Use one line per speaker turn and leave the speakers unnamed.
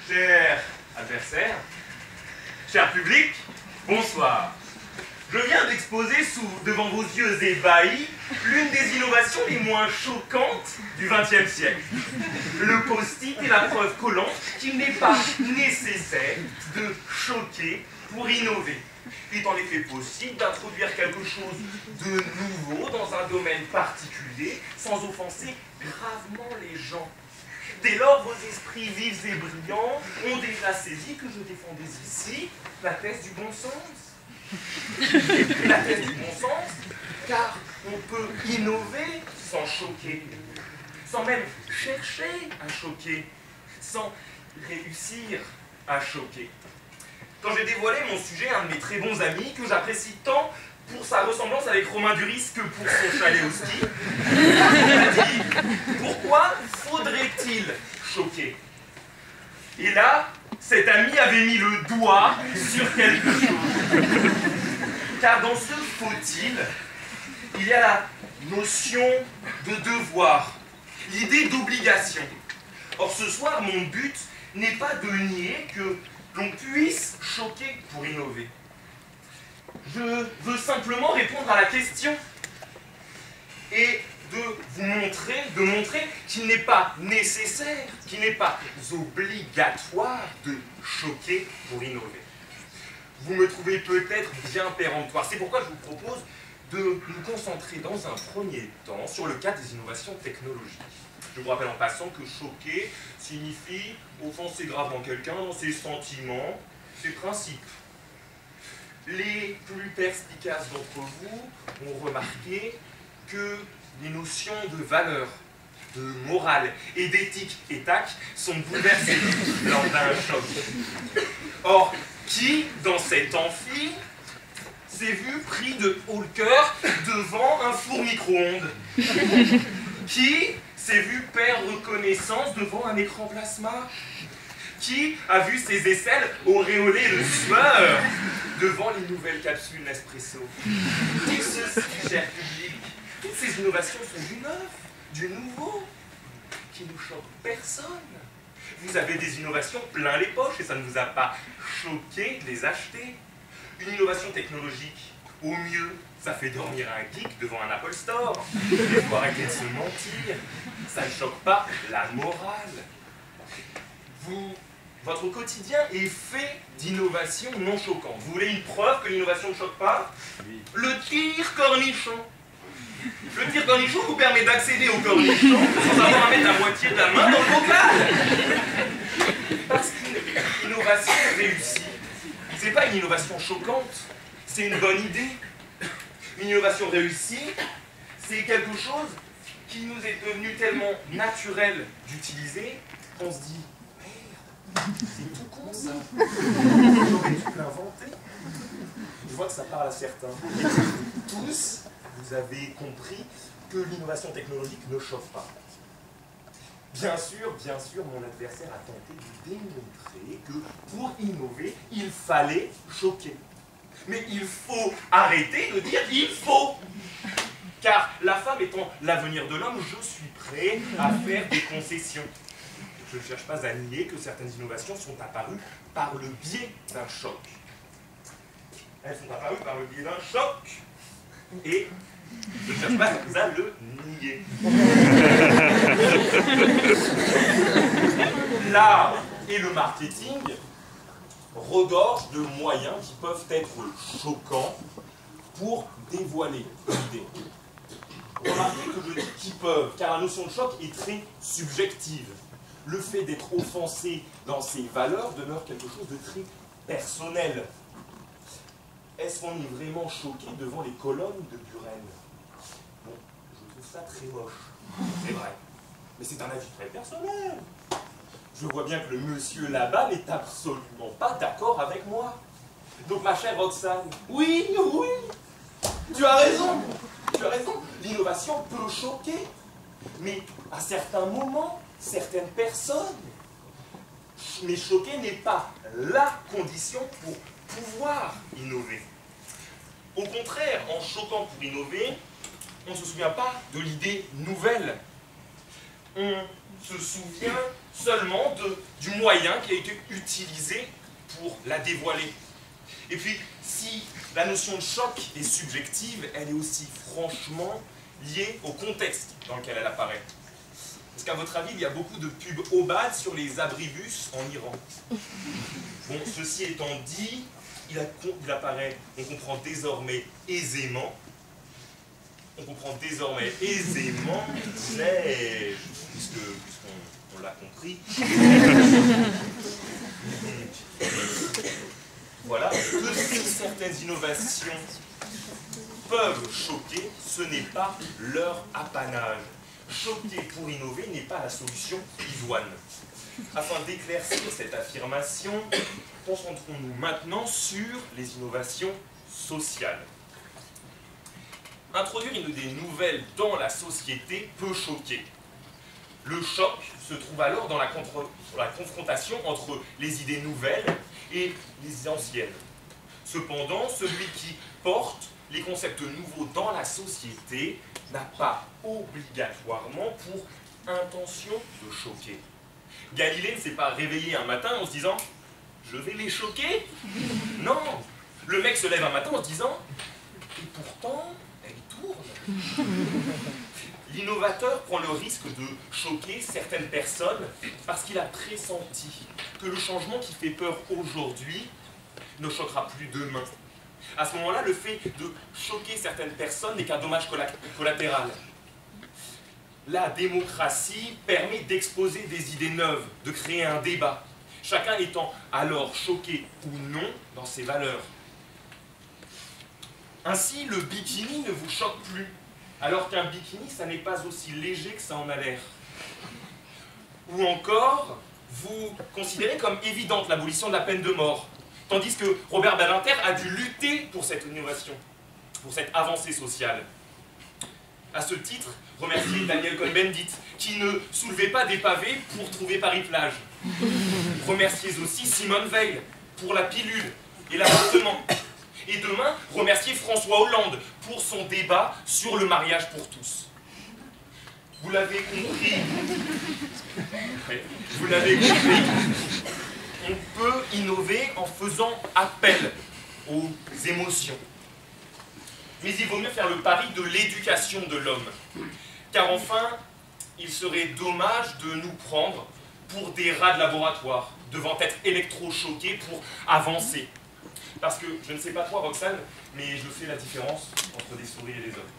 Cher adversaire, cher public, bonsoir. Je viens d'exposer devant vos yeux ébahis l'une des innovations les moins choquantes du XXe siècle. Le post-it est la preuve collante qu'il n'est pas nécessaire de choquer pour innover. Il est en effet possible d'introduire quelque chose de nouveau dans un domaine particulier sans offenser gravement les gens. Dès lors, vos esprits vifs et brillants ont déjà saisi que je défendais ici la thèse du bon sens. La thèse du bon sens, car on peut innover sans choquer, sans même chercher à choquer, sans réussir à choquer. Quand j'ai dévoilé mon sujet à un de mes très bons amis, que j'apprécie tant pour sa ressemblance avec Romain Duris que pour son chalet au ski, il m'a dit « Pourquoi faudrait-il choquer ?» Et là, cet ami avait mis le doigt sur quelque chose. Car dans ce faut-il, il y a la notion de devoir, l'idée d'obligation. Or ce soir, mon but n'est pas de nier que l'on puisse choquer pour innover. Je veux simplement répondre à la question et de vous montrer qu'il n'est pas nécessaire, qu'il n'est pas obligatoire de choquer pour innover. Vous me trouvez peut-être bien péremptoire. C'est pourquoi je vous propose de nous concentrer dans un premier temps sur le cas des innovations technologiques. Je vous rappelle en passant que choquer signifie offenser gravement quelqu'un dans ses sentiments, ses principes. Les plus perspicaces d'entre vous ont remarqué que les notions de valeur, de morale et d'éthique et tac sont bouleversées lors d'un choc. Or, qui, dans cet amphi, s'est vu pris de haut le cœur devant un four micro-ondes? Qui s'est vu perdre connaissance devant un écran plasma? Qui a vu ses aisselles auréolées de sueur devant les nouvelles capsules Nespresso? Tout ceci, cher public, toutes ces innovations sont du neuf, du nouveau, qui ne choquent personne. Vous avez des innovations plein les poches et ça ne vous a pas choqué de les acheter. Une innovation technologique, au mieux, ça fait dormir un geek devant un Apple Store. Il faut arrêter de se mentir. Ça ne choque pas la morale. Votre quotidien est fait d'innovations non choquantes. Vous voulez une preuve que l'innovation ne choque pas? Le tir cornichon. Le tir cornichon vous permet d'accéder au cornichon sans avoir à mettre la moitié de la main dans le bocal. Parce qu'une innovation réussie, c'est pas une innovation choquante, c'est une bonne idée. Une innovation réussie, c'est quelque chose qui nous est devenu tellement naturel d'utiliser qu'on se dit « Merde, c'est tout con ça, j'aurais dû l'inventer ». Je vois que ça parle à certains. Tous, vous avez compris que l'innovation technologique ne chauffe pas. Bien sûr, mon adversaire a tenté de démontrer que pour innover, il fallait choquer. Mais il faut arrêter de dire « il faut ». Car la femme étant l'avenir de l'homme, je suis prêt à faire des concessions. Je ne cherche pas à nier que certaines innovations sont apparues par le biais d'un choc. Elles sont apparues par le biais d'un choc. Et je ne cherche pas à le nier. L'art et le marketing regorgent de moyens qui peuvent être choquants pour dévoiler l'idée. Remarquez que je dis qui peuvent, car la notion de choc est très subjective. Le fait d'être offensé dans ses valeurs demeure quelque chose de très personnel. Est-ce qu'on est vraiment choqué devant les colonnes de Buren? Bon, je trouve ça très moche, c'est vrai. Mais c'est un avis très personnel. Je vois bien que le monsieur là-bas n'est absolument pas d'accord avec moi. Donc ma chère Roxane, oui, tu as raison, l'innovation peut choquer, mais à certains moments, certaines personnes. Mais choquer n'est pas la condition pour pouvoir innover. Au contraire, en choquant pour innover, on ne se souvient pas de l'idée nouvelle. on se souvient seulement du moyen qui a été utilisé pour la dévoiler. Et puis, si la notion de choc est subjective, elle est aussi franchement liée au contexte dans lequel elle apparaît. Est-ce qu'à votre avis, il y a beaucoup de pubs Obad sur les abribus en Iran? Bon, ceci étant dit, il apparaît, on comprend désormais aisément, puisqu'on l'a compris. Voilà, que si certaines innovations peuvent choquer, ce n'est pas leur apanage. Choquer pour innover n'est pas la solution idoine. Afin d'éclaircir cette affirmation, concentrons-nous maintenant sur les innovations sociales. Introduire une idée nouvelle dans la société peut choquer. Le choc se trouve alors dans la confrontation entre les idées nouvelles et les anciennes. Cependant, celui qui porte les concepts nouveaux dans la société n'a pas obligatoirement pour intention de choquer. Galilée ne s'est pas réveillé un matin en se disant « Je vais les choquer ». Non, le mec se lève un matin en se disant « Et pourtant, elle tourne ». L'innovateur prend le risque de choquer certaines personnes parce qu'il a pressenti que le changement qui fait peur aujourd'hui ne choquera plus demain. À ce moment-là, le fait de choquer certaines personnes n'est qu'un dommage collatéral. La démocratie permet d'exposer des idées neuves, de créer un débat, chacun étant alors choqué ou non dans ses valeurs. Ainsi, le bikini ne vous choque plus, alors qu'un bikini, ça n'est pas aussi léger que ça en a l'air. Ou encore, vous considérez comme évidente l'abolition de la peine de mort, tandis que Robert Badinter a dû lutter pour cette innovation, pour cette avancée sociale. À ce titre, remerciez Daniel Cohn-Bendit, qui ne soulevait pas des pavés pour trouver Paris-Plage. Remerciez aussi Simone Veil pour la pilule et l'avortement. Et demain, remerciez François Hollande pour son débat sur le mariage pour tous. Vous l'avez compris. Vous l'avez compris. On peut innover en faisant appel aux émotions. Mais il vaut mieux faire le pari de l'éducation de l'homme. Car enfin, il serait dommage de nous prendre pour des rats de laboratoire, devant être électrochoqués pour avancer. Parce que, je ne sais pas toi Roxane, mais je fais la différence entre des souris et des hommes.